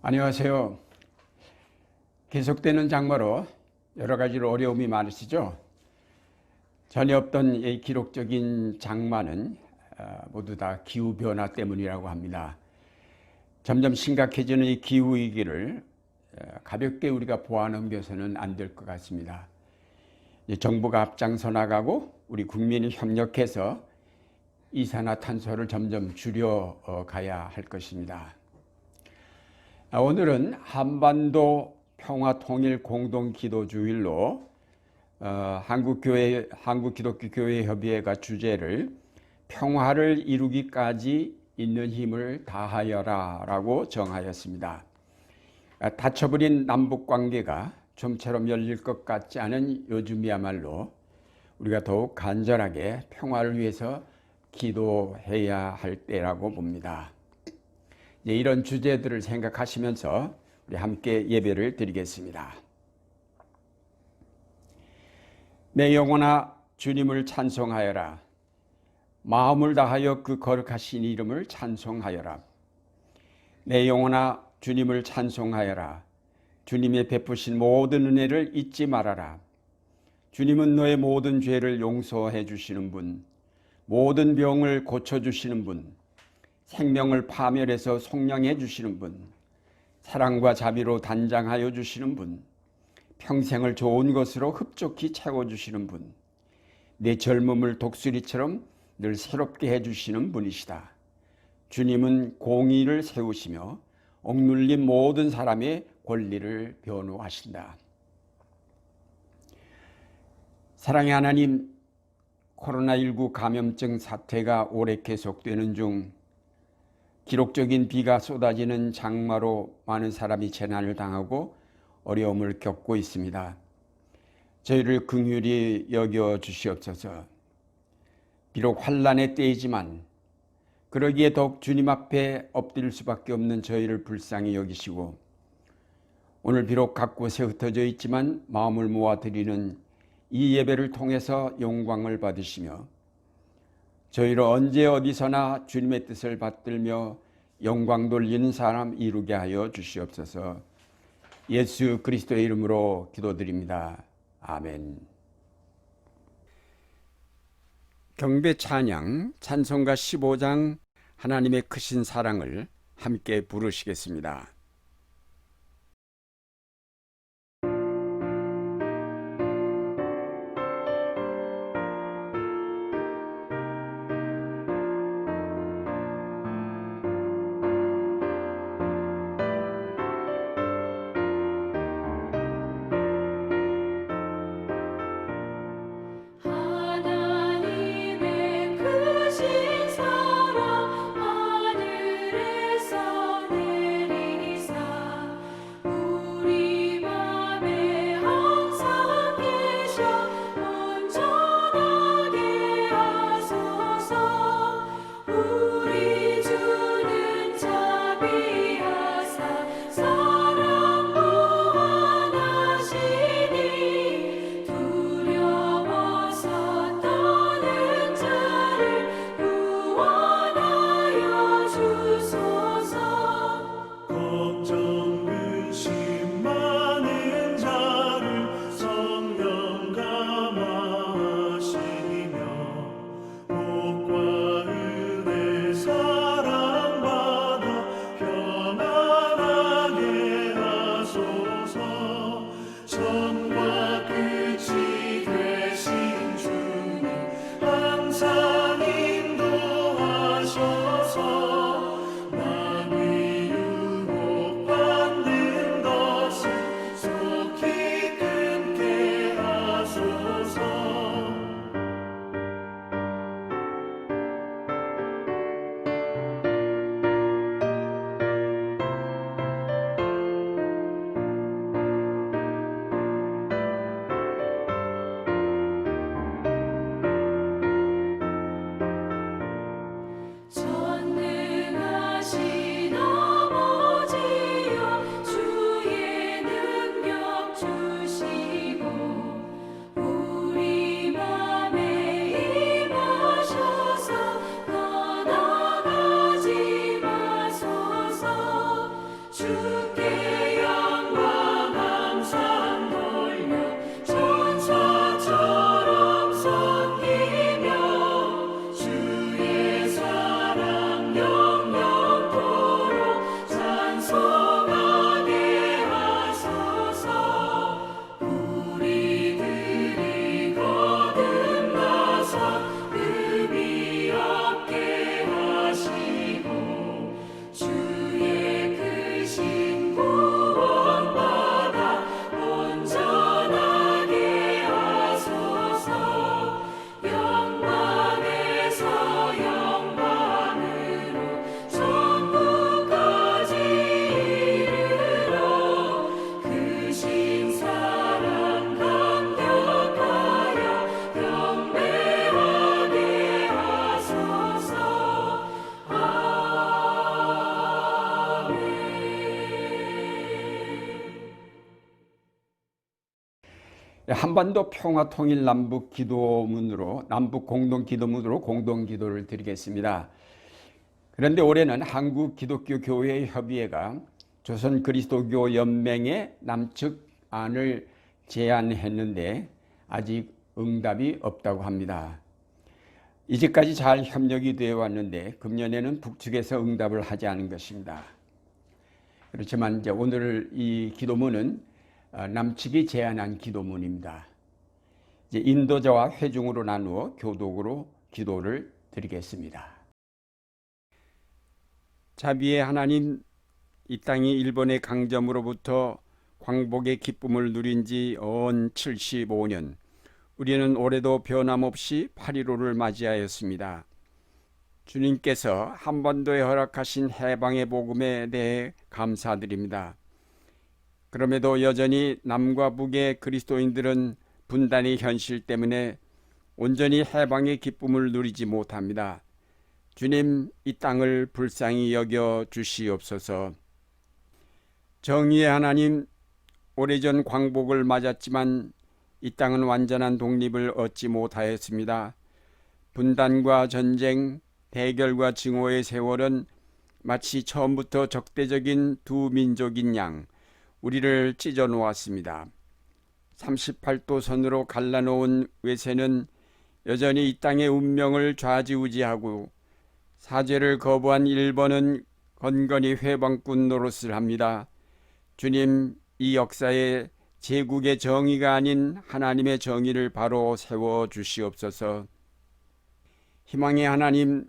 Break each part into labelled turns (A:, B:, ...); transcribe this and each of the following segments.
A: 안녕하세요. 계속되는 장마로 여러 가지로 어려움이 많으시죠? 전에 없던 이 기록적인 장마는 모두 다 기후변화 때문이라고 합니다. 점점 심각해지는 이 기후위기를 가볍게 우리가 보아넘겨서는 안 될 것 같습니다. 정부가 앞장서 나가고 우리 국민이 협력해서 이산화탄소를 점점 줄여가야 할 것입니다. 오늘은 한반도 평화통일 공동기도주일로 한국기독교회협의회가 주제를 평화를 이루기까지 있는 힘을 다하여라 라고 정하였습니다. 닫혀버린 남북관계가 좀처럼 열릴 것 같지 않은 요즘이야말로 우리가 더욱 간절하게 평화를 위해서 기도해야 할 때라고 봅니다. 이런 주제들을 생각하시면서 우리 함께 예배를 드리겠습니다. 내 영혼아 주님을 찬송하여라. 마음을 다하여 그 거룩하신 이름을 찬송하여라. 내 영혼아 주님을 찬송하여라. 주님의 베푸신 모든 은혜를 잊지 말아라. 주님은 너의 모든 죄를 용서해 주시는 분, 모든 병을 고쳐주시는 분, 생명을 파멸해서 속량해 주시는 분, 사랑과 자비로 단장하여 주시는 분, 평생을 좋은 것으로 흡족히 채워주시는 분, 내 젊음을 독수리처럼 늘 새롭게 해주시는 분이시다. 주님은 공의를 세우시며 억눌린 모든 사람의 권리를 변호하신다. 사랑의 하나님, 코로나19 감염증 사태가 오래 계속되는 중 기록적인 비가 쏟아지는 장마로 많은 사람이 재난을 당하고 어려움을 겪고 있습니다. 저희를 긍휼히 여겨 주시옵소서. 비록 환난의 때이지만 그러기에 더욱 주님 앞에 엎드릴 수밖에 없는 저희를 불쌍히 여기시고 오늘 비록 각 곳에 흩어져 있지만 마음을 모아 드리는 이 예배를 통해서 영광을 받으시며 저희를 언제 어디서나 주님의 뜻을 받들며 영광 돌리는 사람 이루게 하여 주시옵소서. 예수 그리스도의 이름으로 기도드립니다. 아멘. 경배 찬양 찬송가 15장 하나님의 크신 사랑을 함께 부르시겠습니다.
B: 하나님의 크신 사랑 하늘에서 내리니
A: 한반도 평화통일 남북 기도문으로 남북 공동 기도문으로 공동 기도를 드리겠습니다. 그런데 올해는 한국 기독교 교회 협의회가 조선 그리스도교 연맹의 남측 안을 제안했는데 아직 응답이 없다고 합니다. 이제까지 잘 협력이 되어 왔는데 금년에는 북측에서 응답을 하지 않은 것입니다. 그렇지만 이제 오늘 이 기도문은 남측이 제안한 기도문입니다. 이제 인도자와 회중으로 나누어 교독으로 기도를 드리겠습니다. 자비의 하나님, 이 땅이 일본의 강점으로부터 광복의 기쁨을 누린 지 언 75년, 우리는 올해도 변함없이 8.15를 맞이하였습니다. 주님께서 한반도에 허락하신 해방의 복음에 대해 감사드립니다. 그럼에도 여전히 남과 북의 그리스도인들은 분단의 현실 때문에 온전히 해방의 기쁨을 누리지 못합니다. 주님, 이 땅을 불쌍히 여겨 주시옵소서. 정의의 하나님, 오래전 광복을 맞았지만 이 땅은 완전한 독립을 얻지 못하였습니다. 분단과 전쟁, 대결과 증오의 세월은 마치 처음부터 적대적인 두 민족인 양 우리를 찢어 놓았습니다. 38도 선으로 갈라놓은 외세는 여전히 이 땅의 운명을 좌지우지하고 사죄를 거부한 일본은 건건히 회방꾼 노릇을 합니다. 주님, 이 역사에 제국의 정의가 아닌 하나님의 정의를 바로 세워 주시옵소서. 희망의 하나님,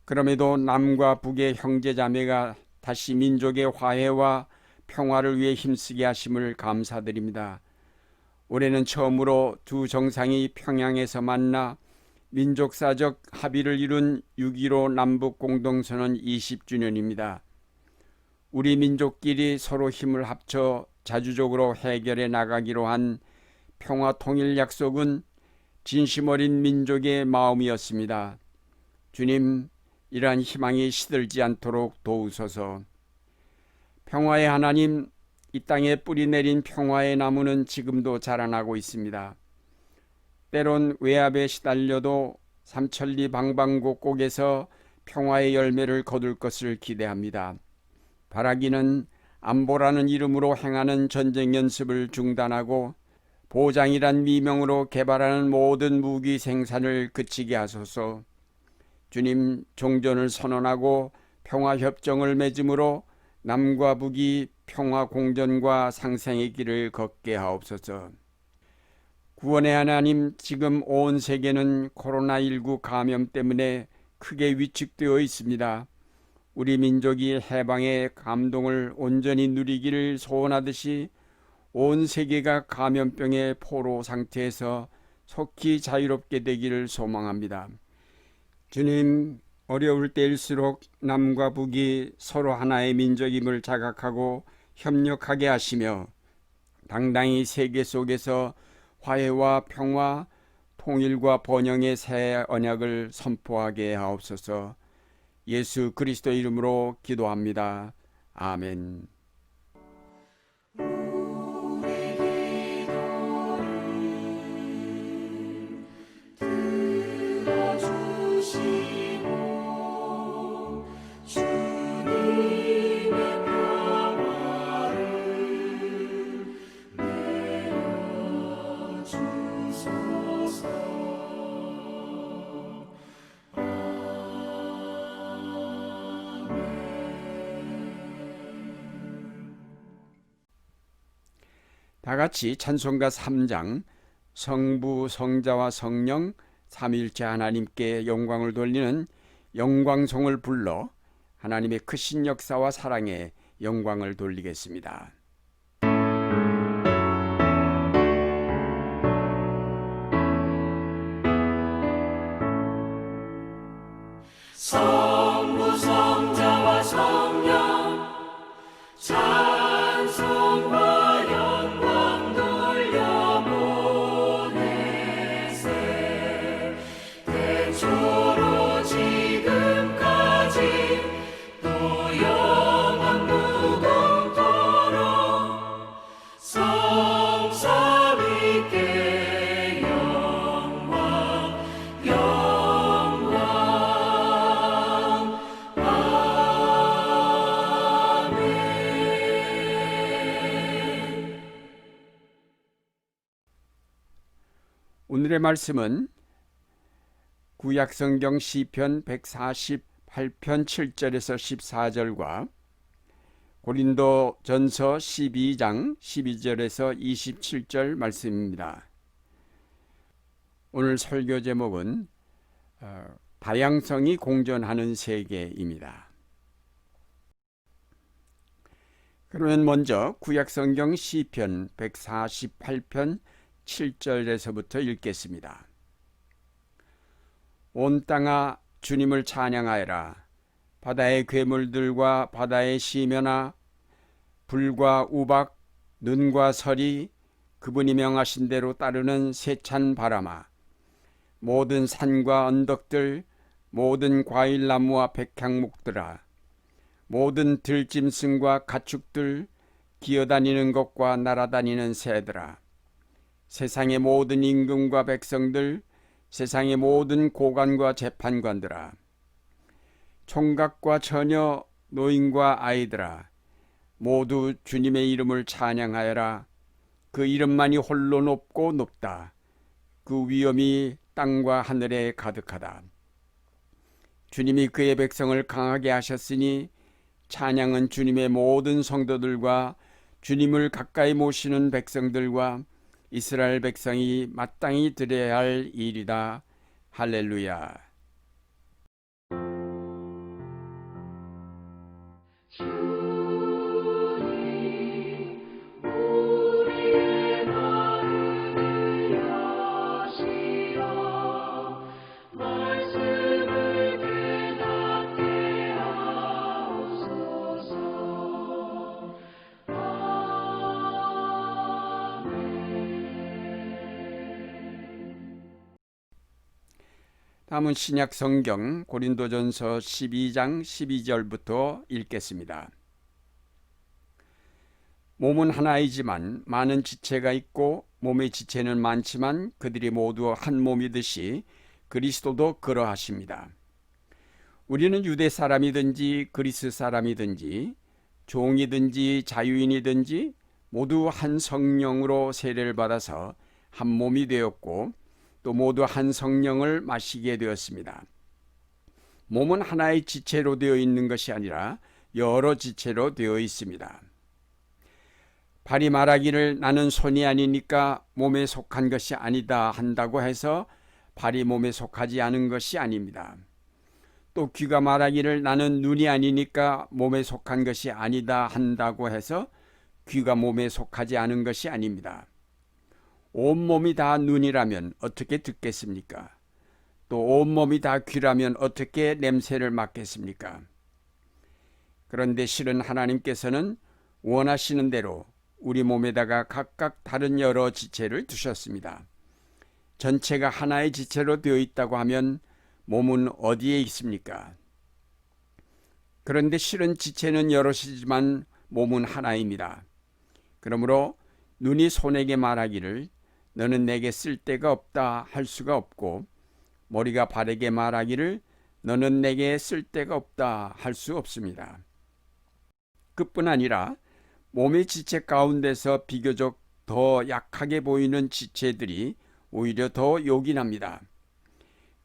A: 그럼에도 남과 북의 형제자매가 다시 민족의 화해와 평화를 위해 힘쓰게 하심을 감사드립니다. 올해는 처음으로 두 정상이 평양에서 만나 민족사적 합의를 이룬 6.15 남북공동선언 20주년입니다. 우리 민족끼리 서로 힘을 합쳐 자주적으로 해결해 나가기로 한 평화통일 약속은 진심 어린 민족의 마음이었습니다. 주님, 이러한 희망이 시들지 않도록 도우소서. 평화의 하나님, 이 땅에 뿌리 내린 평화의 나무는 지금도 자라나고 있습니다. 때론 외압에 시달려도 삼천리 방방곡곡에서 평화의 열매를 거둘 것을 기대합니다. 바라기는 안보라는 이름으로 행하는 전쟁 연습을 중단하고 보장이란 미명으로 개발하는 모든 무기 생산을 그치게 하소서. 주님, 종전을 선언하고 평화협정을 맺음으로 남과 북이 평화 공존과 상생의 길을 걷게 하옵소서. 구원의 하나님, 지금 온 세계는 코로나19 감염 때문에 크게 위축되어 있습니다. 우리 민족이 해방의 감동을 온전히 누리기를 소원하듯이 온 세계가 감염병의 포로 상태에서 속히 자유롭게 되기를 소망합니다. 주님, 어려울 때일수록 남과 북이 서로 하나의 민족임을 자각하고 협력하게 하시며 당당히 세계 속에서 화해와 평화, 통일과 번영의 새 언약을 선포하게 하옵소서. 예수 그리스도 이름으로 기도합니다. 아멘. 다 같이 찬송가 3장 성부, 성자와 성령 삼위일체 하나님께 영광을 돌리는 영광송을 불러 하나님의 크신 역사와 사랑에 영광을 돌리겠습니다.
B: 성부, 성자와 성령 찬송과 영광 돌려보내세. 태초로 지금까지 또 영원 무궁토록
A: 오늘의 말씀은 구약성경 시편 148편 7절에서 14절과 고린도전서 12장 12절에서 27절 말씀입니다. 오늘 설교 제목은 다양성이 공존하는 세계입니다. 그러면 먼저 구약성경 시편 148편 7절에서부터 읽겠습니다. 온 땅아 주님을 찬양하여라. 바다의 괴물들과 바다의 시면아, 불과 우박, 눈과 설이, 그분이 명하신 대로 따르는 세찬 바람아, 모든 산과 언덕들, 모든 과일나무와 백향목들아, 모든 들짐승과 가축들, 기어다니는 것과 날아다니는 새들아, 세상의 모든 임금과 백성들, 세상의 모든 고관과 재판관들아, 총각과 처녀, 노인과 아이들아, 모두 주님의 이름을 찬양하여라. 그 이름만이 홀로 높고 높다. 그 위엄이 땅과 하늘에 가득하다. 주님이 그의 백성을 강하게 하셨으니 찬양은 주님의 모든 성도들과 주님을 가까이 모시는 백성들과 이스라엘 백성이 마땅히 드려야 할 일이다. 할렐루야.
B: 주님 우리의 마음을 여시어 말씀을 깨닫게 하옵소서.
A: 다음은 신약 성경 고린도전서 12장 12절부터 읽겠습니다. 몸은 하나이지만 많은 지체가 있고 몸의 지체는 많지만 그들이 모두 한 몸이듯이 그리스도도 그러하십니다. 우리는 유대 사람이든지 그리스 사람이든지 종이든지 자유인이든지 모두 한 성령으로 세례를 받아서 한 몸이 되었고 또 모두 한 성령을 마시게 되었습니다. 몸은 하나의 지체로 되어 있는 것이 아니라 여러 지체로 되어 있습니다. 발이 말하기를 나는 손이 아니니까 몸에 속한 것이 아니다 한다고 해서 발이 몸에 속하지 않은 것이 아닙니다. 또 귀가 말하기를 나는 눈이 아니니까 몸에 속한 것이 아니다 한다고 해서 귀가 몸에 속하지 않은 것이 아닙니다. 온몸이 다 눈이라면 어떻게 듣겠습니까? 또 온몸이 다 귀라면 어떻게 냄새를 맡겠습니까? 그런데 실은 하나님께서는 원하시는 대로 우리 몸에다가 각각 다른 여러 지체를 두셨습니다. 전체가 하나의 지체로 되어 있다고 하면 몸은 어디에 있습니까? 그런데 실은 지체는 여럿이지만 몸은 하나입니다. 그러므로 눈이 손에게 말하기를 너는 내게 쓸데가 없다 할 수가 없고 머리가 발에게 말하기를 너는 내게 쓸데가 없다 할 수 없습니다. 그뿐 아니라 몸의 지체 가운데서 비교적 더 약하게 보이는 지체들이 오히려 더 요긴합니다.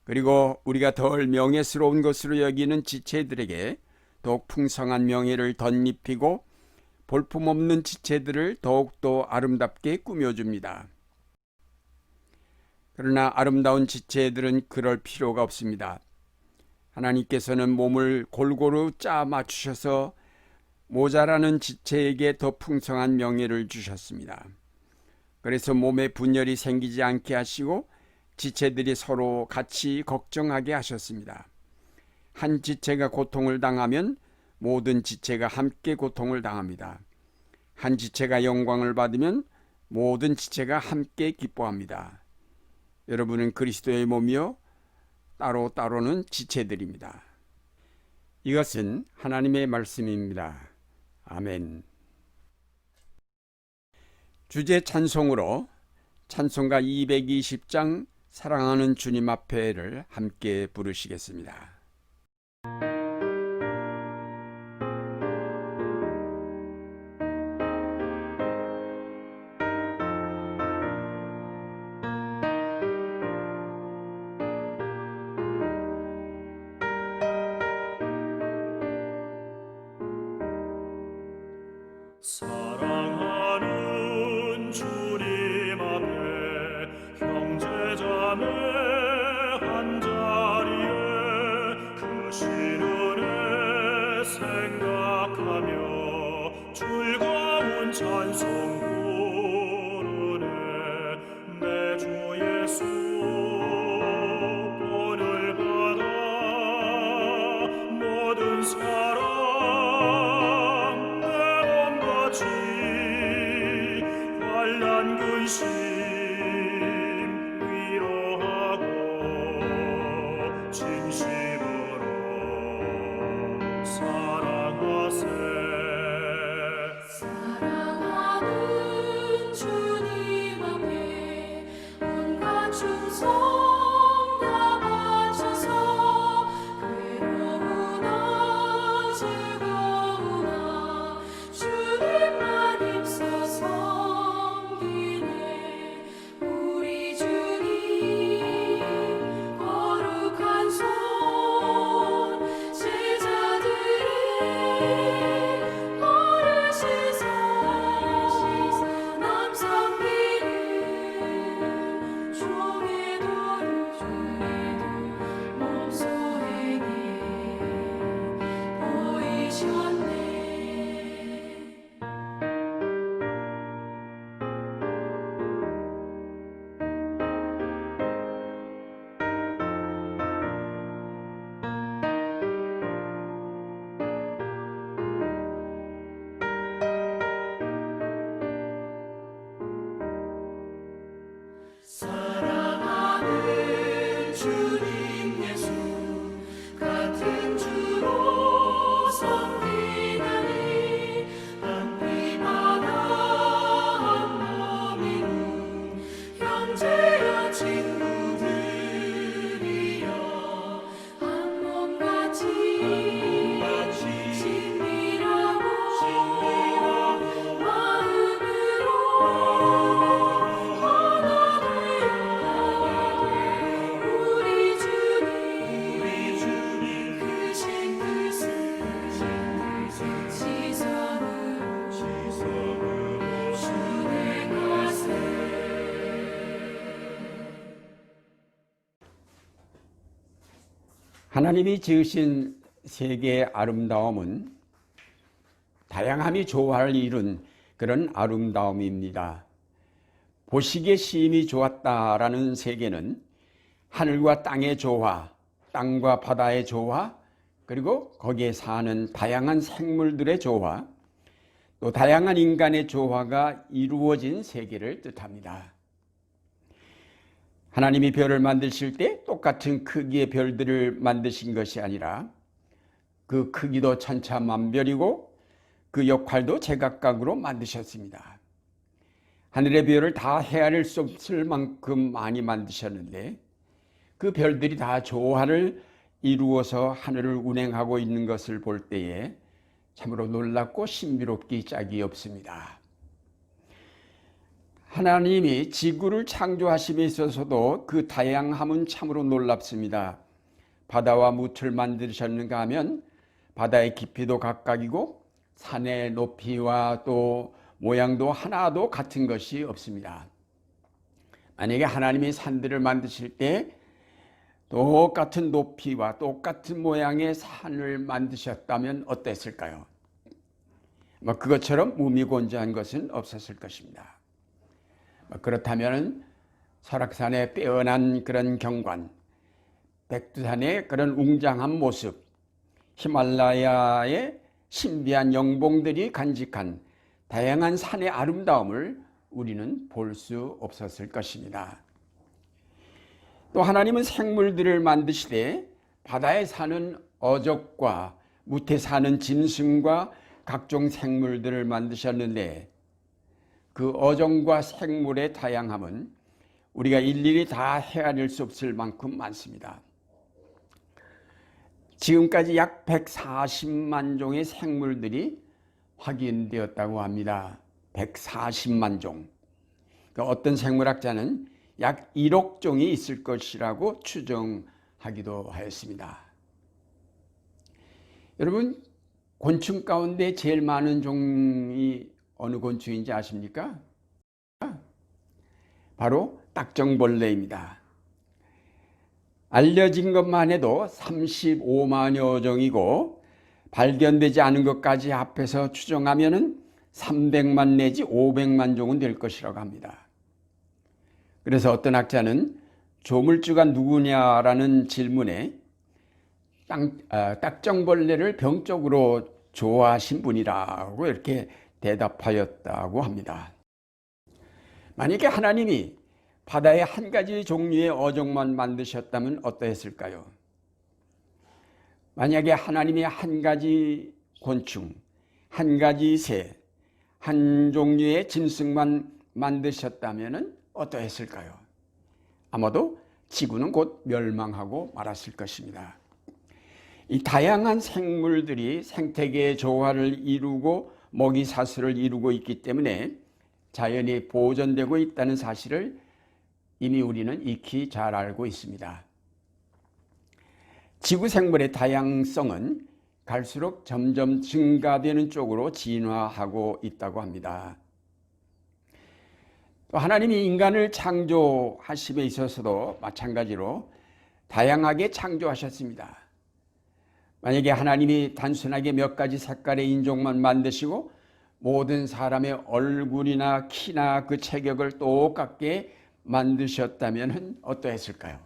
A: 그리고 우리가 덜 명예스러운 것으로 여기는 지체들에게 더욱 풍성한 명예를 덧입히고 볼품없는 지체들을 더욱더 아름답게 꾸며줍니다. 그러나 아름다운 지체들은 그럴 필요가 없습니다. 하나님께서는 몸을 골고루 짜 맞추셔서 모자라는 지체에게 더 풍성한 명예를 주셨습니다. 그래서 몸에 분열이 생기지 않게 하시고 지체들이 서로 같이 걱정하게 하셨습니다. 한 지체가 고통을 당하면 모든 지체가 함께 고통을 당합니다. 한 지체가 영광을 받으면 모든 지체가 함께 기뻐합니다. 여러분은 그리스도의 몸이요 따로따로는 지체들입니다. 이것은 하나님의 말씀입니다. 아멘. 주제 찬송으로 찬송가 220장 사랑하는 주님 앞에를 함께 부르시겠습니다.
C: 사랑하는 주님 앞에 형제자매 한자리에 그 신은혜 생각하며 즐거운 찬송 부르네. 내 주 예수 본을 받아 모든 사랑 내 몸같이 환난 근심 위로하고 진심으로 사랑하세.
B: 사랑하는 주님 앞에 온갖 충성 다 바쳐서 괴로우나 즐거우나 주님만 힘써 섬기네. 우리 주님 거룩한 손 제자들의 어르시사 남성비를 종의 도를 몸소에게 보이셨네. 사랑하는 주님 예수 같은 주로 섬기나니 한 피바다 한 몸이군 형제여 친구들이여 한 몸같이 친밀하고 마음으로 하나 되어 우리 주님 크신 뜻을 지성으로 준행하세.
A: 하나님이 지으신 세계의 아름다움은 다양함이 조화를 이룬 그런 아름다움입니다. 보시기에 심히 좋았다라는 세계는 하늘과 땅의 조화, 땅과 바다의 조화, 그리고 거기에 사는 다양한 생물들의 조화, 또 다양한 인간의 조화가 이루어진 세계를 뜻합니다. 하나님이 별을 만드실 때 똑같은 크기의 별들을 만드신 것이 아니라 그 크기도 천차만별이고 그 역할도 제각각으로 만드셨습니다. 하늘의 별을 다 헤아릴 수 없을 만큼 많이 만드셨는데 그 별들이 다 조화를 이루어서 하늘을 운행하고 있는 것을 볼 때에 참으로 놀랍고 신비롭기 짝이 없습니다. 하나님이 지구를 창조하심에 있어서도 그 다양함은 참으로 놀랍습니다. 바다와 무틀 만드셨는가 하면 바다의 깊이도 각각이고 산의 높이와 또 모양도 하나도 같은 것이 없습니다. 만약에 하나님이 산들을 만드실 때 똑같은 높이와 똑같은 모양의 산을 만드셨다면 어땠을까요? 그것처럼 무미곤자한 것은 없었을 것입니다. 그렇다면 설악산의 빼어난 그런 경관, 백두산의 그런 웅장한 모습, 히말라야의 신비한 영봉들이 간직한 다양한 산의 아름다움을 우리는 볼 수 없었을 것입니다. 또 하나님은 생물들을 만드시되 바다에 사는 어족과 무태 사는 짐승과 각종 생물들을 만드셨는데 그 어종과 생물의 다양함은 우리가 일일이 다 헤아릴 수 없을 만큼 많습니다. 지금까지 약 140만 종의 생물들이 확인되었다고 합니다. 140만 종. 어떤 생물학자는 약 1억 종이 있을 것이라고 추정하기도 하였습니다. 여러분, 곤충 가운데 제일 많은 종이 어느 곤충인지 아십니까? 바로 딱정벌레입니다. 알려진 것만 해도 35만여 종이고 발견되지 않은 것까지 합해서 추정하면 300만 내지 500만 종은 될 것이라고 합니다. 그래서 어떤 학자는 조물주가 누구냐라는 질문에 딱정벌레를 병적으로 좋아하신 분이라고 이렇게 대답하였다고 합니다. 만약에 하나님이 바다의 한 가지 종류의 어종만 만드셨다면 어떠했을까요? 만약에 하나님이 한 가지 곤충, 한 가지 새, 한 종류의 짐승만 만드셨다면 어떠했을까요? 아마도 지구는 곧 멸망하고 말았을 것입니다. 이 다양한 생물들이 생태계의 조화를 이루고 먹이사슬을 이루고 있기 때문에 자연이 보존되고 있다는 사실을 이미 우리는 익히 잘 알고 있습니다. 지구 생물의 다양성은 갈수록 점점 증가되는 쪽으로 진화하고 있다고 합니다. 또 하나님이 인간을 창조하심에 있어서도 마찬가지로 다양하게 창조하셨습니다. 만약에 하나님이 단순하게 몇 가지 색깔의 인종만 만드시고 모든 사람의 얼굴이나 키나 그 체격을 똑같게 만드셨다면 어떠했을까요?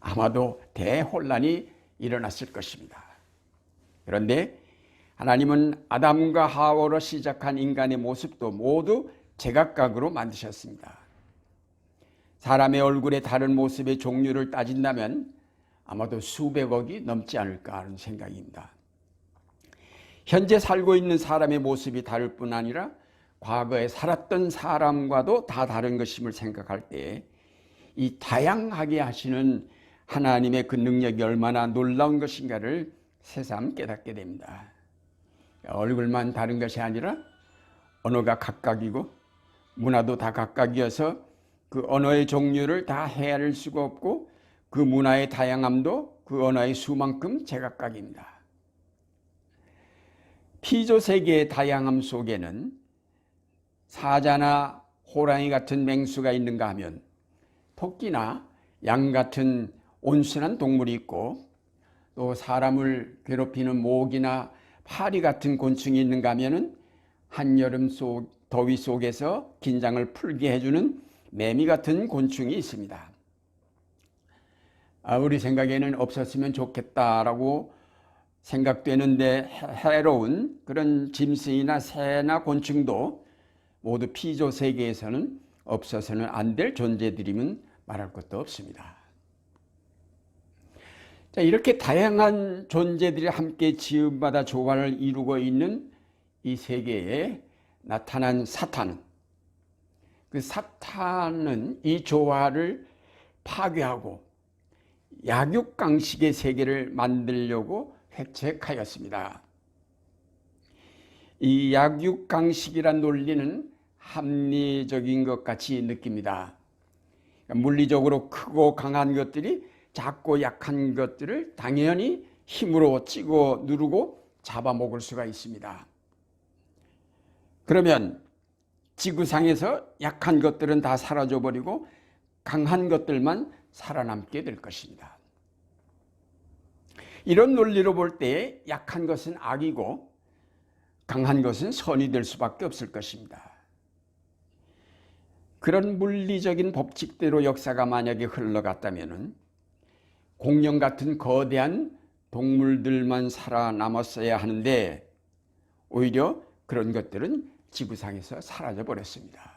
A: 아마도 대혼란이 일어났을 것입니다. 그런데 하나님은 아담과 하와로 시작한 인간의 모습도 모두 제각각으로 만드셨습니다. 사람의 얼굴의 다른 모습의 종류를 따진다면 아마도 수백억이 넘지 않을까 하는 생각입니다. 현재 살고 있는 사람의 모습이 다를 뿐 아니라 과거에 살았던 사람과도 다 다른 것임을 생각할 때 이 다양하게 하시는 하나님의 그 능력이 얼마나 놀라운 것인가를 새삼 깨닫게 됩니다. 얼굴만 다른 것이 아니라 언어가 각각이고 문화도 다 각각이어서 그 언어의 종류를 다 헤아릴 수가 없고 그 문화의 다양함도 그 언어의 수만큼 제각각입니다. 피조 세계의 다양함 속에는 사자나 호랑이 같은 맹수가 있는가 하면 토끼나 양 같은 온순한 동물이 있고 또 사람을 괴롭히는 모기나 파리 같은 곤충이 있는가 하면 한여름 더위 속에서 긴장을 풀게 해주는 매미 같은 곤충이 있습니다. 우리 생각에는 없었으면 좋겠다라고 생각되는데 해로운 그런 짐승이나 새나 곤충도 모두 피조 세계에서는 없어서는 안 될 존재들이면 말할 것도 없습니다. 자, 이렇게 다양한 존재들이 함께 지음받아 조화를 이루고 있는 이 세계에 나타난 사탄은 그 사탄은 이 조화를 파괴하고 약육강식의 세계를 만들려고 획책하였습니다. 이 약육강식이란 논리는 합리적인 것 같이 느낍니다. 물리적으로 크고 강한 것들이 작고 약한 것들을 당연히 힘으로 찌고 누르고 잡아먹을 수가 있습니다. 그러면 지구상에서 약한 것들은 다 사라져버리고 강한 것들만 살아남게 될 것입니다. 이런 논리로 볼 때 약한 것은 악이고 강한 것은 선이 될 수밖에 없을 것입니다. 그런 물리적인 법칙대로 역사가 만약에 흘러갔다면 공룡 같은 거대한 동물들만 살아남았어야 하는데 오히려 그런 것들은 지구상에서 사라져 버렸습니다.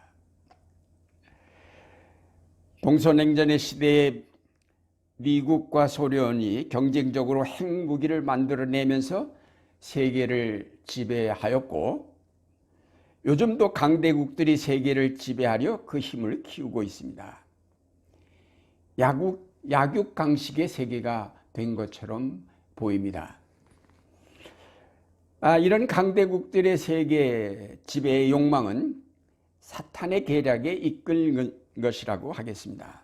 A: 동서냉전의 시대에 미국과 소련이 경쟁적으로 핵무기를 만들어내면서 세계를 지배하였고 요즘도 강대국들이 세계를 지배하려 그 힘을 키우고 있습니다. 약육강식의 세계가 된 것처럼 보입니다. 이런 강대국들의 세계 지배의 욕망은 사탄의 계략에 이끌 것이라고 하겠습니다.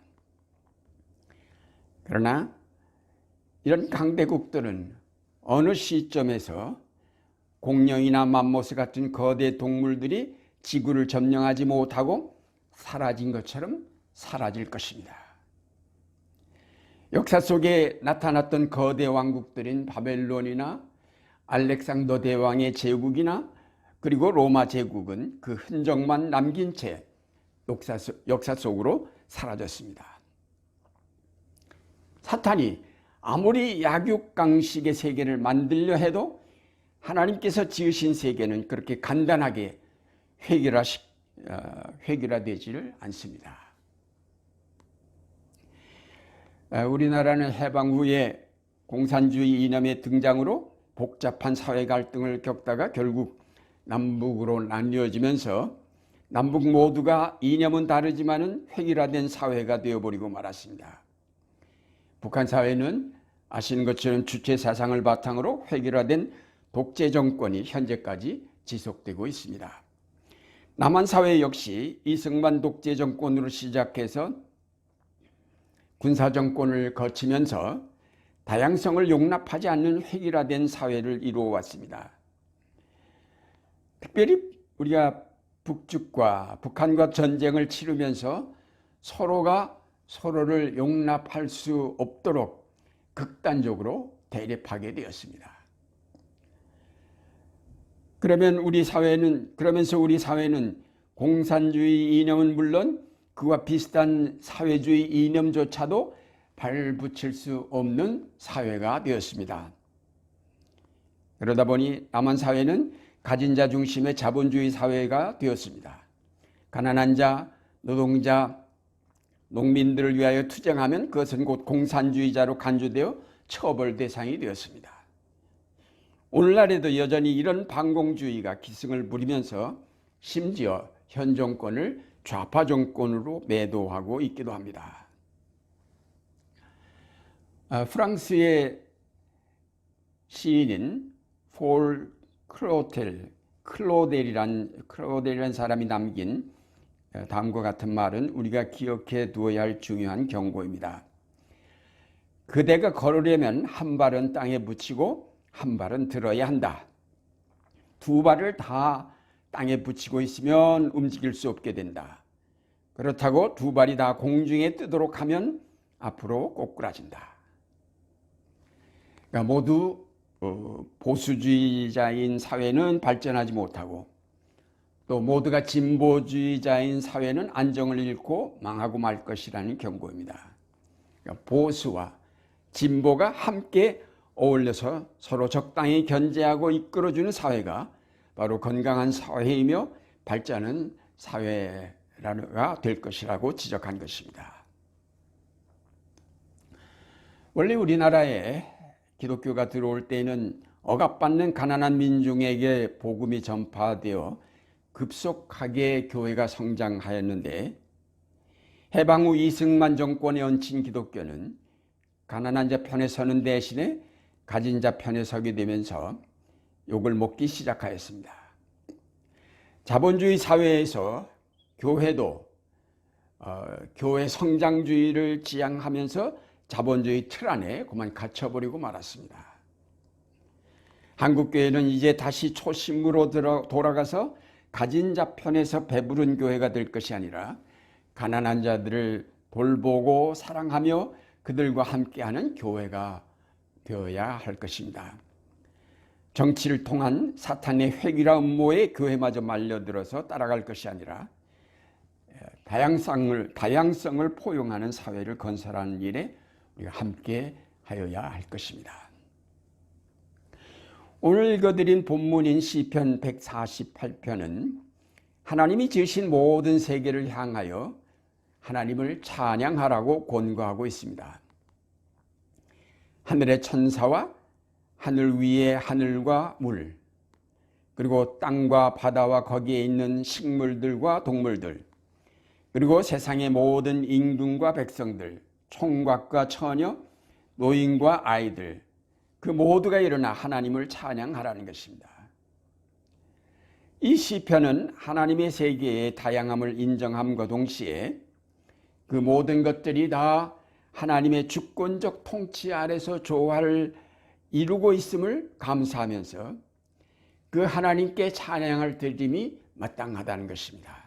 A: 그러나 이런 강대국들은 어느 시점에서 공룡이나 맘모스 같은 거대 동물들이 지구를 점령하지 못하고 사라진 것처럼 사라질 것입니다. 역사 속에 나타났던 거대 왕국들인 바벨론이나 알렉산더 대왕의 제국이나 그리고 로마 제국은 그 흔적만 남긴 채 역사 속으로 사라졌습니다. 사탄이 아무리 약육강식의 세계를 만들려 해도 하나님께서 지으신 세계는 그렇게 간단하게 획일화되지를 않습니다. 우리나라는 해방 후에 공산주의 이념의 등장으로 복잡한 사회 갈등을 겪다가 결국 남북으로 나뉘어지면서 남북 모두가 이념은 다르지만은 획일화된 사회가 되어버리고 말았습니다. 북한 사회는 아시는 것처럼 주체 사상을 바탕으로 획일화된 독재 정권이 현재까지 지속되고 있습니다. 남한 사회 역시 이승만 독재 정권으로 시작해서 군사 정권을 거치면서 다양성을 용납하지 않는 획일화된 사회를 이루어 왔습니다. 특별히 우리가 북측과 북한과 전쟁을 치르면서 서로가 서로를 용납할 수 없도록 극단적으로 대립하게 되었습니다. 그러면서 우리 사회는 공산주의 이념은 물론 그와 비슷한 사회주의 이념조차도 발붙일 수 없는 사회가 되었습니다. 그러다 보니 남한 사회는 가진 자 중심의 자본주의 사회가 되었습니다. 가난한 자, 노동자, 농민들을 위하여 투쟁하면 그것은 곧 공산주의자로 간주되어 처벌 대상이 되었습니다. 오늘날에도 여전히 이런 반공주의가 기승을 부리면서 심지어 현 정권을 좌파 정권으로 매도하고 있기도 합니다. 프랑스의 시인인 폴 클로델이라는 사람이 남긴 다음과 같은 말은 우리가 기억해 두어야 할 중요한 경고입니다. 그대가 걸으려면 한 발은 땅에 붙이고 한 발은 들어야 한다. 두 발을 다 땅에 붙이고 있으면 움직일 수 없게 된다. 그렇다고 두 발이 다 공중에 뜨도록 하면 앞으로 꼬꾸라진다. 그러니까 모두 보수주의자인 사회는 발전하지 못하고 또 모두가 진보주의자인 사회는 안정을 잃고 망하고 말 것이라는 경고입니다. 그러니까 보수와 진보가 함께 어울려서 서로 적당히 견제하고 이끌어주는 사회가 바로 건강한 사회이며 발전하는 사회가 될 것이라고 지적한 것입니다. 원래 우리나라에 기독교가 들어올 때에는 억압받는 가난한 민중에게 복음이 전파되어 급속하게 교회가 성장하였는데 해방 후 이승만 정권에 얹힌 기독교는 가난한 자 편에 서는 대신에 가진 자 편에 서게 되면서 욕을 먹기 시작하였습니다. 자본주의 사회에서 교회도 교회 성장주의를 지향하면서 자본주의 틀 안에 그만 갇혀버리고 말았습니다. 한국교회는 이제 다시 초심으로 돌아가서 가진 자 편에서 배부른 교회가 될 것이 아니라 가난한 자들을 돌보고 사랑하며 그들과 함께하는 교회가 되어야 할 것입니다. 정치를 통한 사탄의 획일화 음모에 교회마저 말려들어서 따라갈 것이 아니라 다양성을 포용하는 사회를 건설하는 일에 우리가 함께 하여야 할 것입니다. 오늘 읽어드린 본문인 시편 148편은 하나님이 지으신 모든 세계를 향하여 하나님을 찬양하라고 권고하고 있습니다. 하늘의 천사와 하늘 위의 하늘과 물, 그리고 땅과 바다와 거기에 있는 식물들과 동물들, 그리고 세상의 모든 임금과 백성들, 총각과 처녀, 노인과 아이들, 그 모두가 일어나 하나님을 찬양하라는 것입니다. 이 시편은 하나님의 세계의 다양함을 인정함과 동시에 그 모든 것들이 다 하나님의 주권적 통치 아래서 조화를 이루고 있음을 감사하면서 그 하나님께 찬양을 드림이 마땅하다는 것입니다.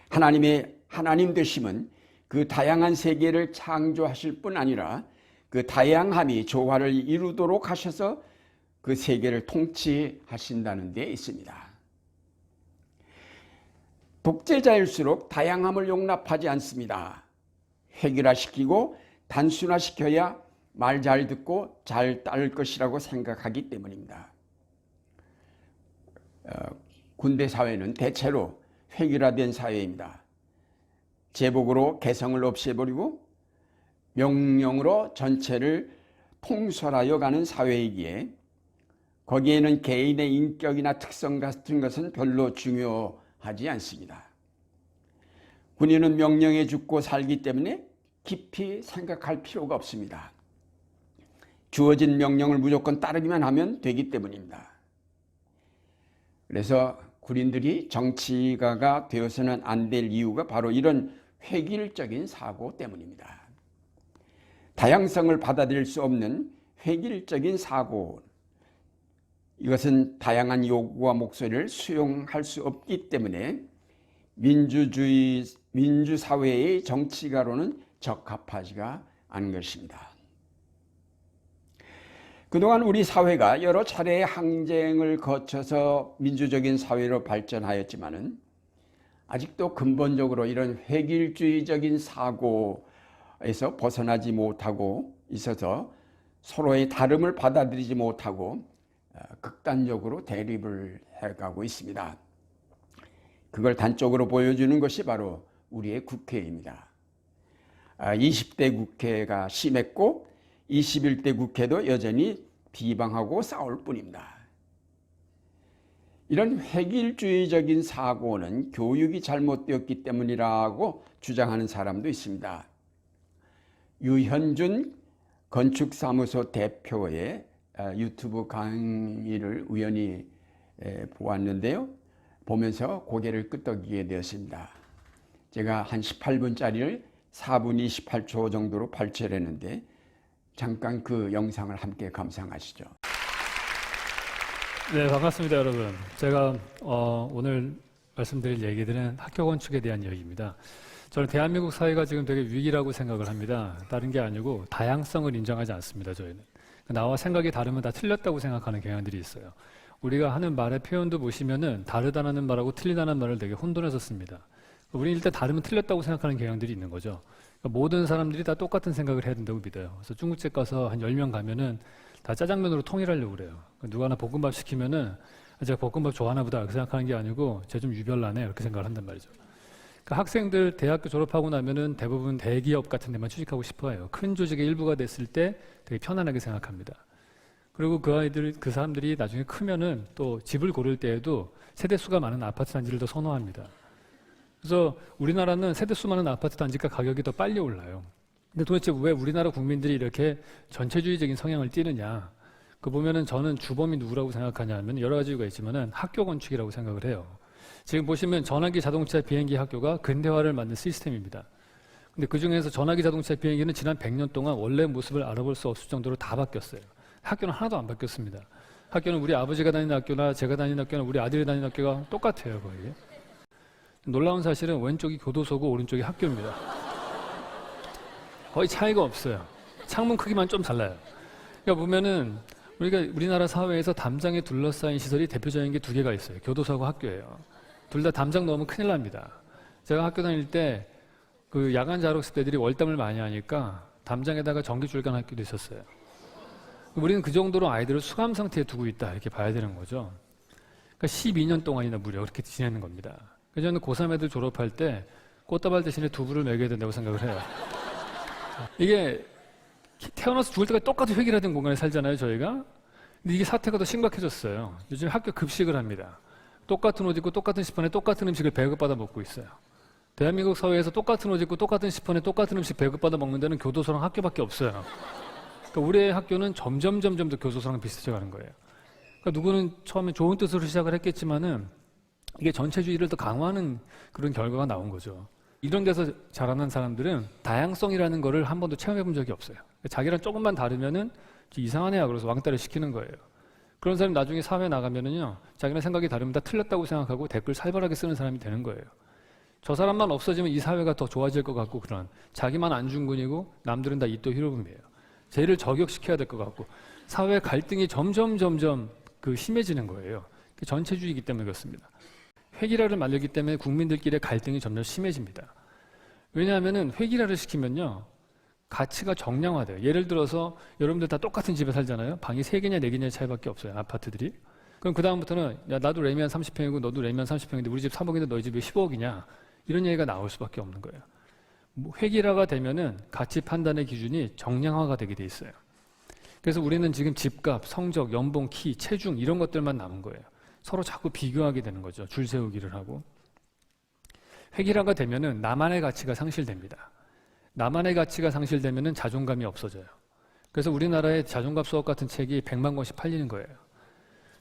A: 하나님 되심은 그 다양한 세계를 창조하실 뿐 아니라 그 다양함이 조화를 이루도록 하셔서 그 세계를 통치하신다는 데 있습니다. 독재자일수록 다양함을 용납하지 않습니다. 획일화시키고 단순화시켜야 말 잘 듣고 잘 따를 것이라고 생각하기 때문입니다. 군대 사회는 대체로 획일화된 사회입니다. 제복으로 개성을 없애버리고 명령으로 전체를 통솔하여 가는 사회이기에 거기에는 개인의 인격이나 특성 같은 것은 별로 중요하지 않습니다. 군인은 명령에 죽고 살기 때문에 깊이 생각할 필요가 없습니다. 주어진 명령을 무조건 따르기만 하면 되기 때문입니다. 그래서 군인들이 정치가가 되어서는 안 될 이유가 바로 이런 획일적인 사고 때문입니다. 다양성을 받아들일 수 없는 획일적인 사고, 이것은 다양한 요구와 목소리를 수용할 수 없기 때문에 민주사회의 정치가로는 적합하지가 않은 것입니다. 그동안 우리 사회가 여러 차례의 항쟁을 거쳐서 민주적인 사회로 발전하였지만은 아직도 근본적으로 이런 획일주의적인 사고에서 벗어나지 못하고 있어서 서로의 다름을 받아들이지 못하고 극단적으로 대립을 해가고 있습니다. 그걸 단적으로 보여주는 것이 바로 우리의 국회입니다. 20대 국회가 심했고 21대 국회도 여전히 비방하고 싸울 뿐입니다. 이런 획일주의적인 사고는 교육이 잘못되었기 때문이라고 주장하는 사람도 있습니다. 유현준 건축사무소 대표의 유튜브 강의를 우연히 보았는데요. 보면서 고개를 끄덕이게 되었습니다. 제가 한 18분짜리를 4분 28초 정도로 발췌를 했는데 잠깐 그 영상을 함께 감상하시죠.
D: 네, 반갑습니다, 여러분. 제가 오늘 말씀드릴 얘기들은 학교 건축에 대한 이야기입니다. 저는 대한민국 사회가 지금 되게 위기라고 생각을 합니다. 다른 게 아니고 다양성을 인정하지 않습니다, 저희는. 나와 생각이 다르면 다 틀렸다고 생각하는 경향들이 있어요. 우리가 하는 말의 표현도 보시면은 다르다는 말하고 틀리다는 말을 되게 혼돈해서 씁니다. 우리는 일단 다르면 틀렸다고 생각하는 경향들이 있는 거죠. 그러니까 모든 사람들이 다 똑같은 생각을 해야 된다고 믿어요. 그래서 중국집 가서 한 10명 가면은 다 짜장면으로 통일하려고 그래요. 누가 하나 볶음밥 시키면은 제가 볶음밥 좋아하나 보다 그 생각하는 게 아니고 쟤 좀 유별나네 이렇게 생각을 한단 말이죠. 그러니까 학생들 대학교 졸업하고 나면은 대부분 대기업 같은 데만 취직하고 싶어 해요. 큰 조직의 일부가 됐을 때 되게 편안하게 생각합니다. 그리고 그 사람들이 나중에 크면은 또 집을 고를 때에도 세대수가 많은 아파트 단지를 더 선호합니다. 그래서 우리나라는 세대수 많은 아파트 단지가 가격이 더 빨리 올라요. 근데 도대체 왜 우리나라 국민들이 이렇게 전체주의적인 성향을 띠느냐? 그 보면은 저는 주범이 누구라고 생각하냐면 여러 가지 이유가 있지만은 학교 건축이라고 생각을 해요. 지금 보시면 전화기 자동차 비행기 학교가 근대화를 만든 시스템입니다. 근데 그 중에서 전화기 자동차 비행기는 지난 100년 동안 원래 모습을 알아볼 수 없을 정도로 다 바뀌었어요. 학교는 하나도 안 바뀌었습니다. 학교는 우리 아버지가 다니는 학교나 제가 다니는 학교나 우리 아들이 다니는 학교가 똑같아요, 거의. 놀라운 사실은 왼쪽이 교도소고 오른쪽이 학교입니다. 거의 차이가 없어요. 창문 크기만 좀 달라요. 그러니까 보면은 우리나라 사회에서 담장에 둘러싸인 시설이 대표적인 게 두 개가 있어요. 교도소하고 학교예요. 둘 다 담장 넣으면 큰일 납니다. 제가 학교 다닐 때 그 야간 자율학습 때들이 월담을 많이 하니까 담장에다가 전기줄 간 학교도 있었어요. 우리는 그 정도로 아이들을 수감 상태에 두고 있다 이렇게 봐야 되는 거죠. 그러니까 12년 동안이나 무려 그렇게 지내는 겁니다. 그래서 저는 고3 애들 졸업할 때 꽃다발 대신에 두부를 먹여야 된다고 생각을 해요. 이게 태어나서 죽을 때까지 똑같이 획일화된 공간에 살잖아요, 저희가. 근데 이게 사태가 더 심각해졌어요. 요즘 학교 급식을 합니다. 똑같은 옷 입고 똑같은 시판에 똑같은 음식을 배급받아 먹고 있어요. 대한민국 사회에서 똑같은 옷 입고 똑같은 시판에 똑같은 음식 배급받아 먹는 데는 교도소랑 학교밖에 없어요. 그러니까 우리의 학교는 점점 더 교도소랑 비슷해져 가는 거예요. 그러니까 누구는 처음에 좋은 뜻으로 시작을 했겠지만은 이게 전체주의를 더 강화하는 그런 결과가 나온 거죠. 이런 데서 자라난 사람들은 다양성이라는 거를 한 번도 체험해 본 적이 없어요. 자기랑 조금만 다르면은 이상한 애야 그래서 왕따를 시키는 거예요. 그런 사람이 나중에 사회에 나가면은요, 자기네 생각이 다르면 다 틀렸다고 생각하고 댓글 살벌하게 쓰는 사람이 되는 거예요. 저 사람만 없어지면 이 사회가 더 좋아질 것 같고, 그런 자기만 안중근이고 남들은 다 이토 히로부미예요. 쟤를 저격시켜야 될 것 같고, 사회 갈등이 점점 그 심해지는 거예요. 전체주의이기 때문에 그렇습니다. 회기라를 만들기 때문에 국민들끼리의 갈등이 점점 심해집니다. 왜냐하면은 회기라를 시키면요, 가치가 정량화돼요. 예를 들어서 여러분들 다 똑같은 집에 살잖아요. 방이 3개냐 4개냐의 차이밖에 없어요. 아파트들이. 그럼 그 다음부터는 야, 나도 레미안 30평이고 너도 레미안 30평인데 우리 집 3억인데 너희 집이 15억이냐, 이런 얘기가 나올 수밖에 없는 거예요. 회기라가 되면은 가치 판단의 기준이 정량화가 되게 돼 있어요. 그래서 우리는 지금 집값, 성적, 연봉, 키, 체중 이런 것들만 남은 거예요. 서로 자꾸 비교하게 되는 거죠. 줄 세우기를 하고. 회기라가 되면은 나만의 가치가 상실됩니다. 나만의 가치가 상실되면은 자존감이 없어져요. 그래서 우리나라의 자존감 수업 같은 책이 100만 권씩 팔리는 거예요.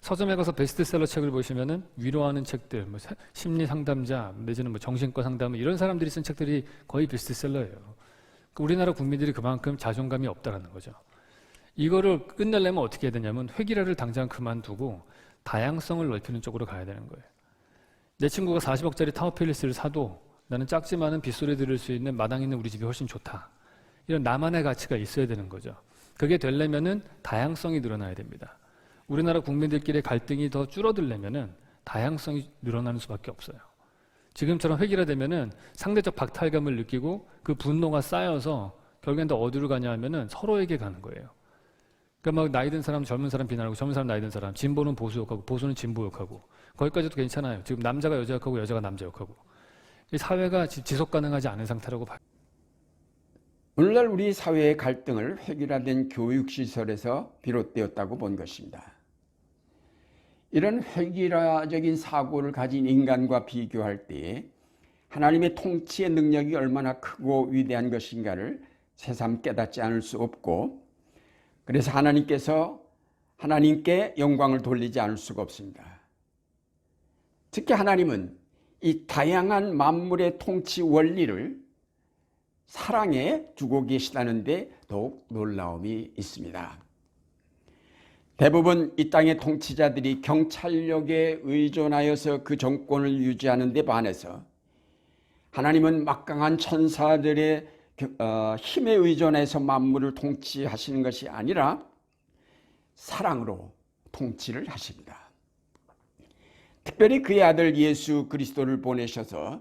D: 서점에 가서 베스트셀러 책을 보시면은 위로하는 책들, 뭐 심리 상담자, 내지는 뭐 정신과 상담, 이런 사람들이 쓴 책들이 거의 베스트셀러예요. 우리나라 국민들이 그만큼 자존감이 없다라는 거죠. 이거를 끝내려면 어떻게 해야 되냐면 회기라를 당장 그만두고 다양성을 넓히는 쪽으로 가야 되는 거예요. 내 친구가 40억짜리 타워팰리스를 사도 나는 작지만은 빗소리 들을 수 있는 마당 있는 우리 집이 훨씬 좋다. 이런 나만의 가치가 있어야 되는 거죠. 그게 되려면은 다양성이 늘어나야 됩니다. 우리나라 국민들끼리의 갈등이 더 줄어들려면은 다양성이 늘어나는 수밖에 없어요. 지금처럼 회기라되면은 상대적 박탈감을 느끼고 그 분노가 쌓여서 결국엔 더 어디로 가냐 하면은 서로에게 가는 거예요. 그러니까 막 나이 든 사람 젊은 사람 비난하고 젊은 사람 나이 든 사람, 진보는 보수 욕하고 보수는 진보 욕하고, 거기까지도 괜찮아요. 지금 남자가 여자 욕하고 여자가 남자 욕하고, 이 사회가 지속 가능하지 않은 상태라고 봐요.
A: 오늘날 우리 사회의 갈등을 획일화된 교육시설에서 비롯되었다고 본 것입니다. 이런 획일화적인 사고를 가진 인간과 비교할 때 하나님의 통치의 능력이 얼마나 크고 위대한 것인가를 새삼 깨닫지 않을 수 없고, 그래서 하나님께 영광을 돌리지 않을 수가 없습니다. 특히 하나님은 이 다양한 만물의 통치 원리를 사랑에 두고 계시다는 데 더욱 놀라움이 있습니다. 대부분 이 땅의 통치자들이 경찰력에 의존하여서 그 정권을 유지하는 데 반해서 하나님은 막강한 천사들의 힘에 의존해서 만물을 통치하시는 것이 아니라 사랑으로 통치를 하십니다. 특별히 그의 아들 예수 그리스도를 보내셔서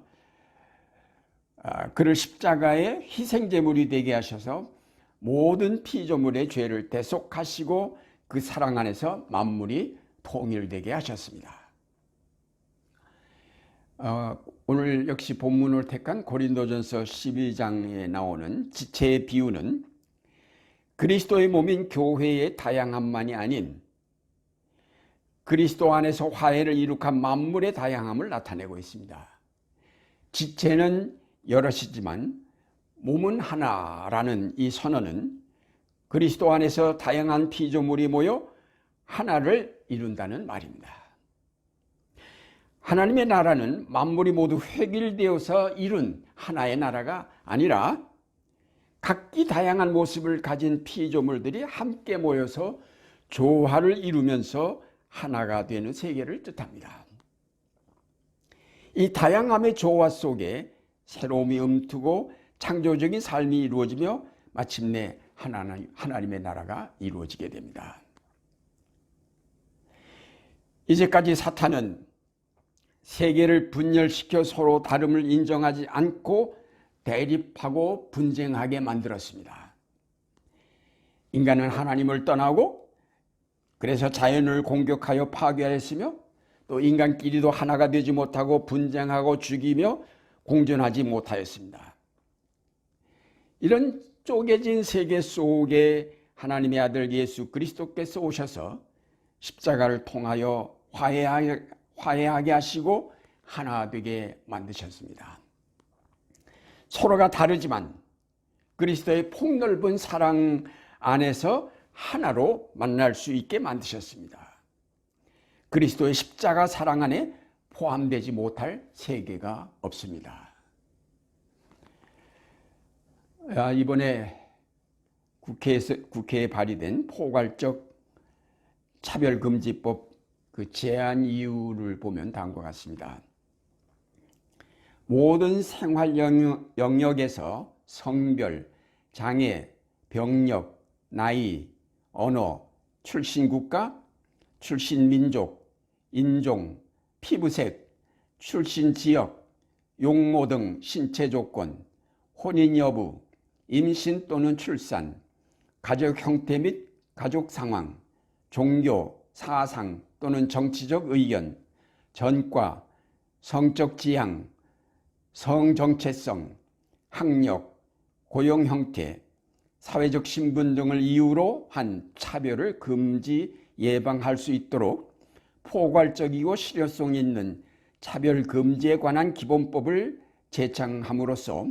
A: 그를 십자가의 희생제물이 되게 하셔서 모든 피조물의 죄를 대속하시고 그 사랑 안에서 만물이 통일되게 하셨습니다. 오늘 역시 본문을 택한 고린도전서 12장에 나오는 지체의 비유는 그리스도의 몸인 교회의 다양함만이 아닌 그리스도 안에서 화해를 이룩한 만물의 다양함을 나타내고 있습니다. 지체는 여럿이지만 몸은 하나라는 이 선언은 그리스도 안에서 다양한 피조물이 모여 하나를 이룬다는 말입니다. 하나님의 나라는 만물이 모두 획일되어서 이룬 하나의 나라가 아니라 각기 다양한 모습을 가진 피조물들이 함께 모여서 조화를 이루면서 하나가 되는 세계를 뜻합니다. 이 다양함의 조화 속에 새로움이 움트고 창조적인 삶이 이루어지며 마침내 하나님의 나라가 이루어지게 됩니다. 이제까지 사탄은 세계를 분열시켜 서로 다름을 인정하지 않고 대립하고 분쟁하게 만들었습니다. 인간은 하나님을 떠나고 그래서 자연을 공격하여 파괴했으며 또 인간끼리도 하나가 되지 못하고 분쟁하고 죽이며 공존하지 못하였습니다. 이런 쪼개진 세계 속에 하나님의 아들 예수 그리스도께서 오셔서 십자가를 통하여 화해하게 하시고 하나 되게 만드셨습니다. 서로가 다르지만 그리스도의 폭넓은 사랑 안에서 하나로 만날 수 있게 만드셨습니다. 그리스도의 십자가 사랑 안에 포함되지 못할 세계가 없습니다. 이번에 국회에 발의된 포괄적 차별금지법 그 제한 이유를 보면 다음과 같습니다. 모든 생활 영역에서 성별, 장애, 병력, 나이, 언어, 출신 국가, 출신 민족, 인종, 피부색, 출신 지역, 용모 등 신체 조건, 혼인 여부, 임신 또는 출산, 가족 형태 및 가족 상황, 종교, 사상 또는 정치적 의견, 전과, 성적 지향, 성 정체성, 학력, 고용 형태, 사회적 신분 등을 이유로 한 차별을 금지 예방할 수 있도록 포괄적이고 실효성 있는 차별 금지에 관한 기본법을 제정함으로써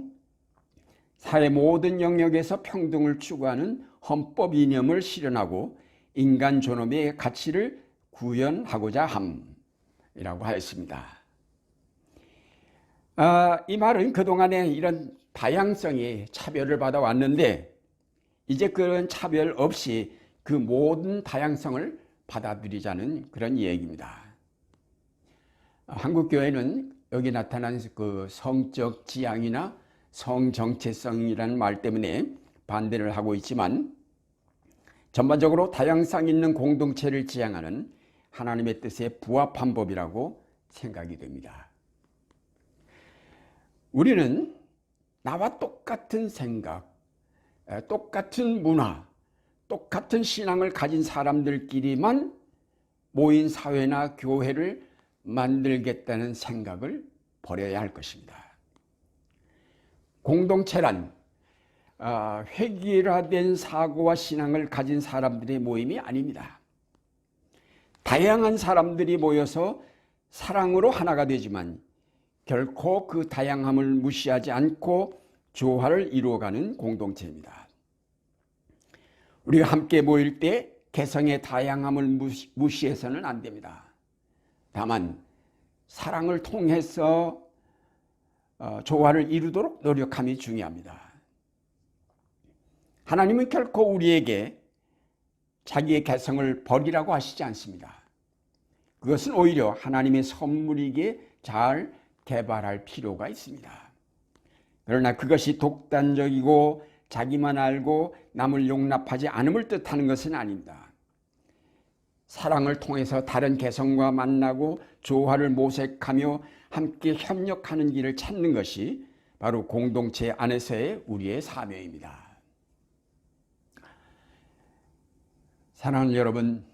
A: 사회 모든 영역에서 평등을 추구하는 헌법 이념을 실현하고 인간 존엄의 가치를 구현하고자 함이라고 하였습니다. 이 말은 그동안에 이런 다양성이 차별을 받아왔는데 이제 그런 차별 없이 그 모든 다양성을 받아들이자는 그런 얘기입니다. 한국교회는 여기 나타난 그 성적 지향이나 성정체성이라는 말 때문에 반대를 하고 있지만 전반적으로 다양성 있는 공동체를 지향하는 하나님의 뜻에 부합한 법이라고 생각이 됩니다. 우리는 나와 똑같은 생각, 똑같은 문화, 똑같은 신앙을 가진 사람들끼리만 모인 사회나 교회를 만들겠다는 생각을 버려야 할 것입니다. 공동체란 획일화된 사고와 신앙을 가진 사람들의 모임이 아닙니다. 다양한 사람들이 모여서 사랑으로 하나가 되지만 결코 그 다양함을 무시하지 않고 조화를 이루어가는 공동체입니다. 우리가 함께 모일 때 개성의 다양함을 무시해서는 안 됩니다. 다만 사랑을 통해서 조화를 이루도록 노력함이 중요합니다. 하나님은 결코 우리에게 자기의 개성을 버리라고 하시지 않습니다. 그것은 오히려 하나님의 선물이기에 잘 개발할 필요가 있습니다. 그러나 그것이 독단적이고 자기만 알고 남을 용납하지 않음을 뜻하는 것은 아닙니다. 사랑을 통해서 다른 개성과 만나고 조화를 모색하며 함께 협력하는 길을 찾는 것이 바로 공동체 안에서의 우리의 사명입니다. 사랑하는 여러분,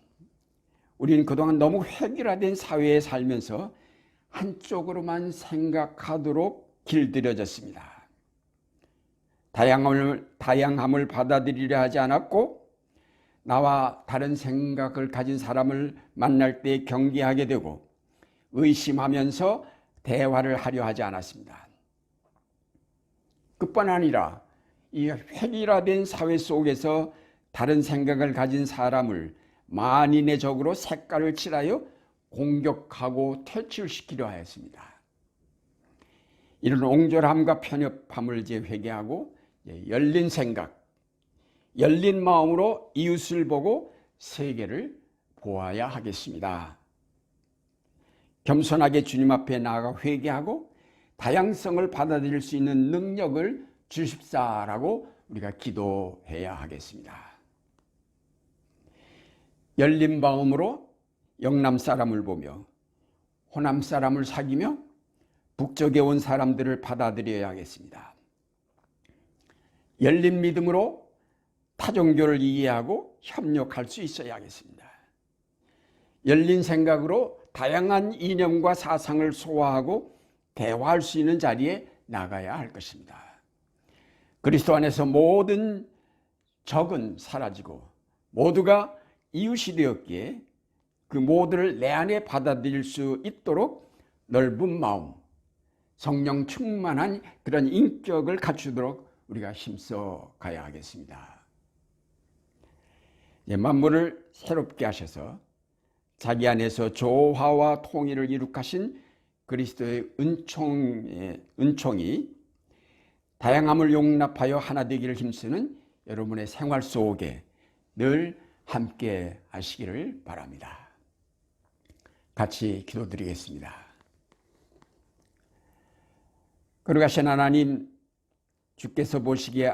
A: 우리는 그동안 너무 획일화된 사회에 살면서 한쪽으로만 생각하도록 길들여졌습니다. 다양함을 받아들이려 하지 않았고 나와 다른 생각을 가진 사람을 만날 때 경계하게 되고 의심하면서 대화를 하려 하지 않았습니다. 그뿐 아니라 이 획일화된 사회 속에서 다른 생각을 가진 사람을 만인의 적으로 색깔을 칠하여 공격하고 퇴출시키려 하였습니다. 이런 옹졸함과 편협함을 이제 회개하고 열린 생각, 열린 마음으로 이웃을 보고 세계를 보아야 하겠습니다. 겸손하게 주님 앞에 나아가 회개하고 다양성을 받아들일 수 있는 능력을 주십사라고 우리가 기도해야 하겠습니다. 열린 마음으로 영남 사람을 보며 호남 사람을 사귀며 북쪽에 온 사람들을 받아들여야 하겠습니다. 열린 믿음으로 타종교를 이해하고 협력할 수 있어야 하겠습니다. 열린 생각으로 다양한 이념과 사상을 소화하고 대화할 수 있는 자리에 나가야 할 것입니다. 그리스도 안에서 모든 적은 사라지고 모두가 이웃이 되었기에 그 모두를 내 안에 받아들일 수 있도록 넓은 마음, 성령 충만한 그런 인격을 갖추도록 우리가 힘써 가야 하겠습니다. 만물을 새롭게 하셔서 자기 안에서 조화와 통일을 이룩하신 그리스도의 은총이 다양함을 용납하여 하나 되기를 힘쓰는 여러분의 생활 속에 늘 함께 하시기를 바랍니다. 같이 기도드리겠습니다. 거룩하신 하나님, 주께서 보시기에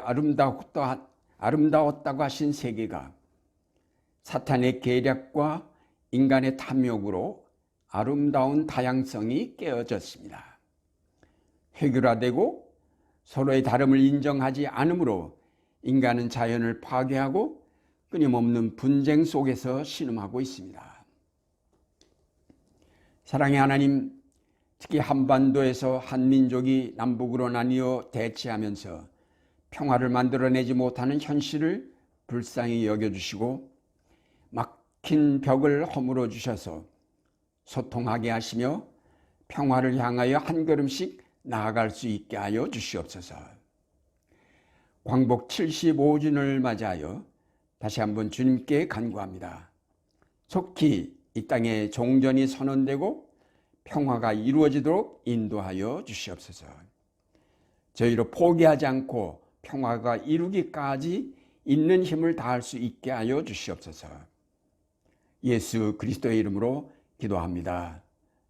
A: 아름다웠다고 하신 세계가 사탄의 계략과 인간의 탐욕으로 아름다운 다양성이 깨어졌습니다. 획일화되고 서로의 다름을 인정하지 않으므로 인간은 자연을 파괴하고 끊임없는 분쟁 속에서 신음하고 있습니다. 사랑의 하나님, 특히 한반도에서 한민족이 남북으로 나뉘어 대치하면서 평화를 만들어내지 못하는 현실을 불쌍히 여겨주시고 막힌 벽을 허물어 주셔서 소통하게 하시며 평화를 향하여 한 걸음씩 나아갈 수 있게 하여 주시옵소서. 광복 75주년을 맞이하여 다시 한번 주님께 간구합니다. 속히 이 땅에 종전이 선언되고 평화가 이루어지도록 인도하여 주시옵소서. 저희로 포기하지 않고 평화가 이루기까지 있는 힘을 다할 수 있게 하여 주시옵소서. 예수 그리스도의 이름으로 기도합니다.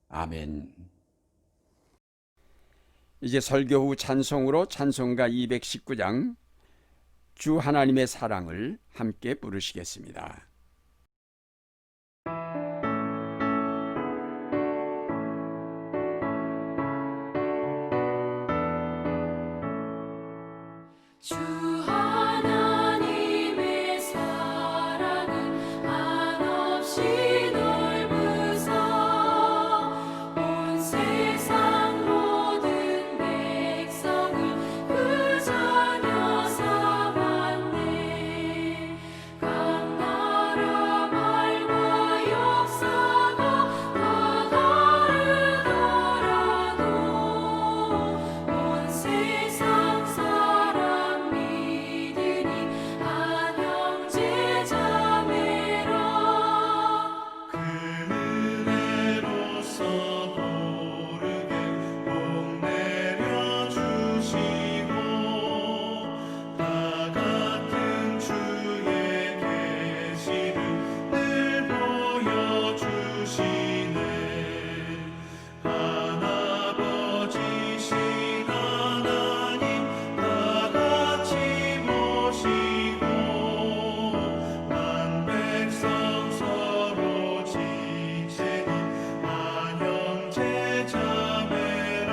A: 아멘. 이제 설교 후 찬송으로 찬송가 219장 주 하나님의 사랑을 함께 부르시겠습니다.
B: 주 하나님의 사랑은 한없이 넓으사 온 세상 모든 백성을 그 자녀 삼았네. 각 나라 말과 역사가 다 다르더라도 온 세상 사람 믿으니 한 형제 자매라.
C: 그 은혜로서 고르게 복 내려주시고 다 같은 주의 계시를 늘 보여주시네. 하나버지신 하나님 다 같이 모시고 만 백성 서로 지체니 한 형제 자매라.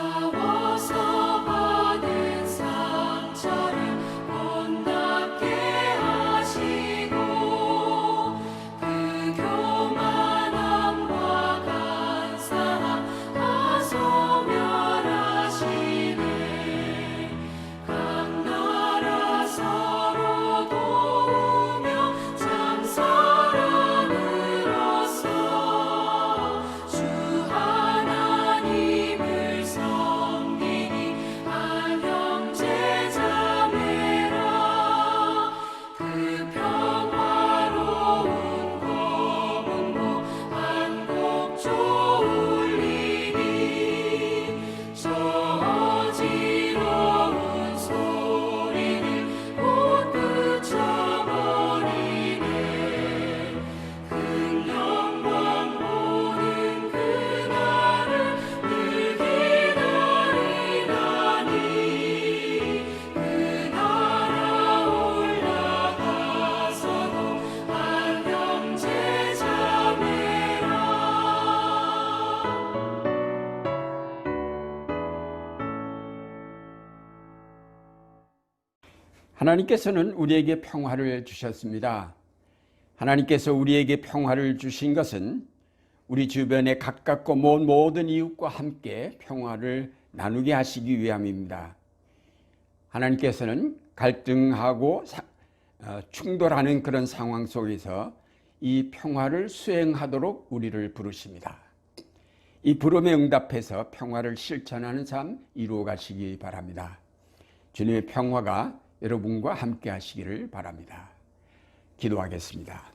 B: 싸워서 받은 상처를 본답게 하시고 그 교만함과 간사함 다 소멸하시네. 각 나라 서로 도우며 참 사랑으로써 주 하나님을 섬기니 한 형제 자매라. 그 평화로운 거분고 한 곡 졸리니 저 어지러운 소리를 못 그쳐버리네. 큰 영광 보는 그날을 늘 기다리나니 그 나라 올라가서도 한 형제 자매라.
A: 하나님께서는 우리에게 평화를 주셨습니다. 하나님께서 우리에게 평화를 주신 것은 우리 주변에 가깝고 먼 모든 이웃과 함께 평화를 나누게 하시기 위함입니다. 하나님께서는 갈등하고 충돌하는 그런 상황 속에서 이 평화를 수행하도록 우리를 부르십니다. 이 부름에 응답해서 평화를 실천하는 삶 이루어 가시기 바랍니다. 주님의 평화가 여러분과 함께 하시기를 바랍니다. 기도하겠습니다.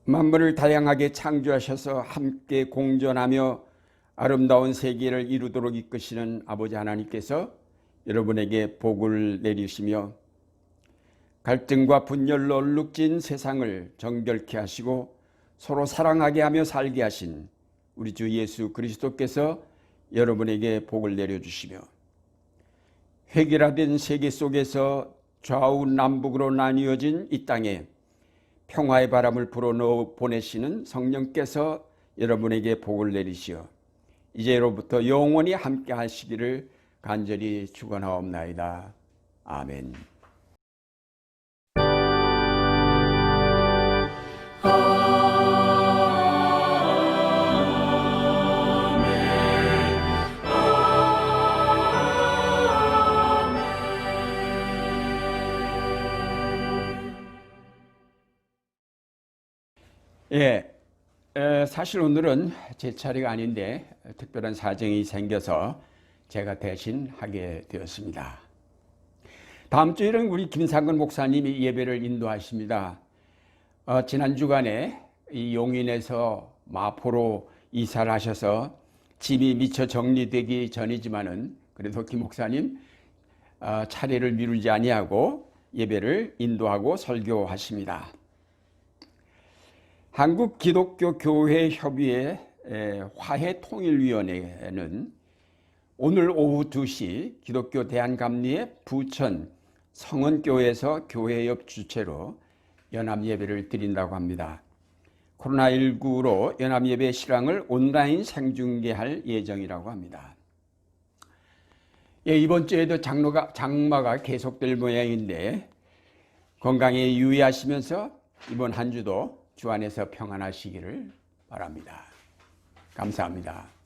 A: 만물을 다양하게 창조하셔서 함께 공존하며 아름다운 세계를 이루도록 이끄시는 아버지 하나님께서 여러분에게 복을 내리시며 갈등과 분열로 얼룩진 세상을 정결케 하시고 서로 사랑하게 하며 살게 하신 우리 주 예수 그리스도께서 여러분에게 복을 내려주시며 획일화된 세계 속에서 좌우 남북으로 나뉘어진 이 땅에 평화의 바람을 불어넣어 보내시는 성령께서 여러분에게 복을 내리시어 이제로부터 영원히 함께 하시기를 간절히 축원하옵나이다. 아멘. 사실 오늘은 제 차례가 아닌데 특별한 사정이 생겨서 제가 대신 하게 되었습니다. 다음 주에는 우리 김상근 목사님이 예배를 인도하십니다. 지난 주간에 이 용인에서 마포로 이사를 하셔서 짐이 미처 정리되기 전이지만은 그래도 김 목사님 차례를 미루지 아니하고 예배를 인도하고 설교하십니다. 한국기독교교회협의회 화해통일위원회는 오늘 오후 2시 기독교 대한감리의 부천 성원교회에서 교회 옆 주최로 연합예배를 드린다고 합니다. 코로나19로 연합예배 실황을 온라인 생중계할 예정이라고 합니다. 이번 주에도 장마가 계속될 모양인데 건강에 유의하시면서 이번 한 주도 주 안에서 평안하시기를 바랍니다. 감사합니다.